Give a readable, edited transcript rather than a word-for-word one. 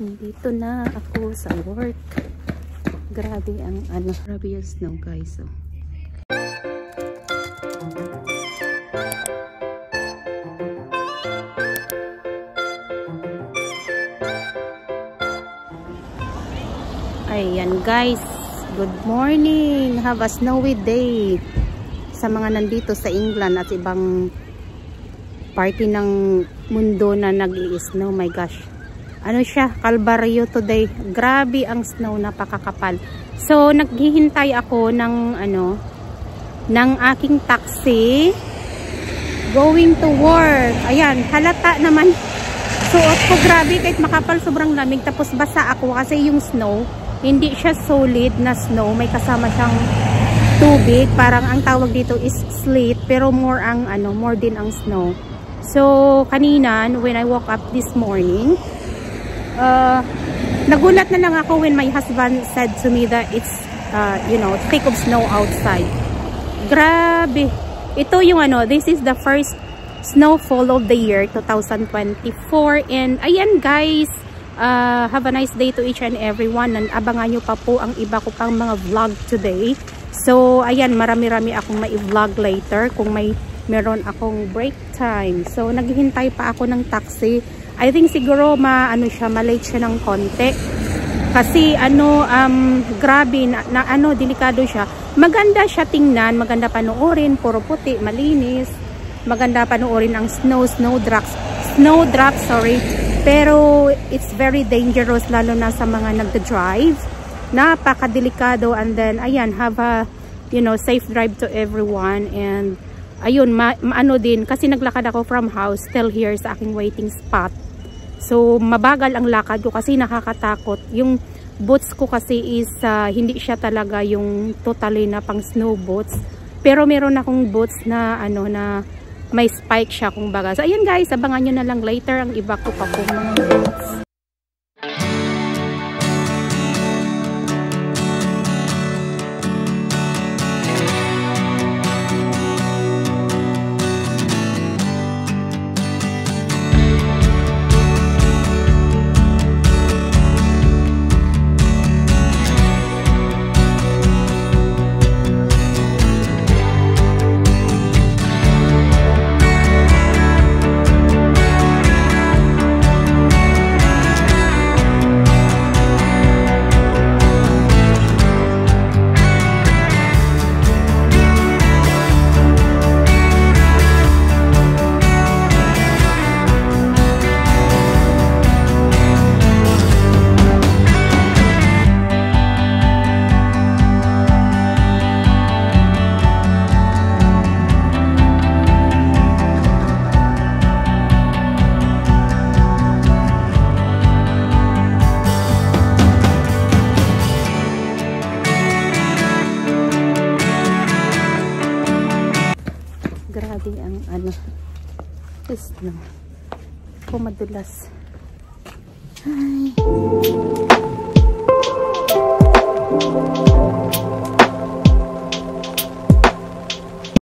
Dito na ako sa work. Grabe ang grabe yung snow guys. So. Ayan guys, good morning. Have a snowy day sa mga nandito sa England at ibang party ng mundo na nag-i-snow. My gosh, ano siya, Kalbaryo today. Grabe ang snow, napakakapal. So naghihintay ako ng ng aking taxi going to work. Ayan, halata naman suot ko, grabe, kahit makapal sobrang lamig, tapos basa ako kasi yung snow hindi siya solid na snow, may kasama siyang tubig, parang ang tawag dito is sleet, pero more din ang snow. So kanina when I woke up this morning, nagulat na lang ako when my husband said to me that it's thick of snow outside. Grabe, ito yung this is the first snowfall of the year 2024, and ayan guys, have a nice day to each and everyone, and abangan nyo pa po ang iba ko pang mga vlog today. So ayan, marami-rami akong mai-vlog later kung meron akong break time. So naghihintay pa ako ng taxi. I think siguro malate siya ng konti kasi grabe na delikado siya. Maganda siya tingnan, maganda panoorin, puro puti, malinis, maganda panoorin ang snowdrops, sorry. Pero it's very dangerous, lalo na sa mga nagda-drive. Napakadelikado. And then ayan, have a safe drive to everyone. And ayun, din kasi naglakad ako from house till here sa aking waiting spot. So mabagal ang lakad ko kasi nakakatakot. Yung boots ko kasi is hindi siya talaga yung totally na pang snow boots. Pero meron akong boots na na may spike siya kung baga. So ayan guys, abangan nyo na lang later ang iba ko pa kung mga boots. Grabe ang snow. Madulas. Ay.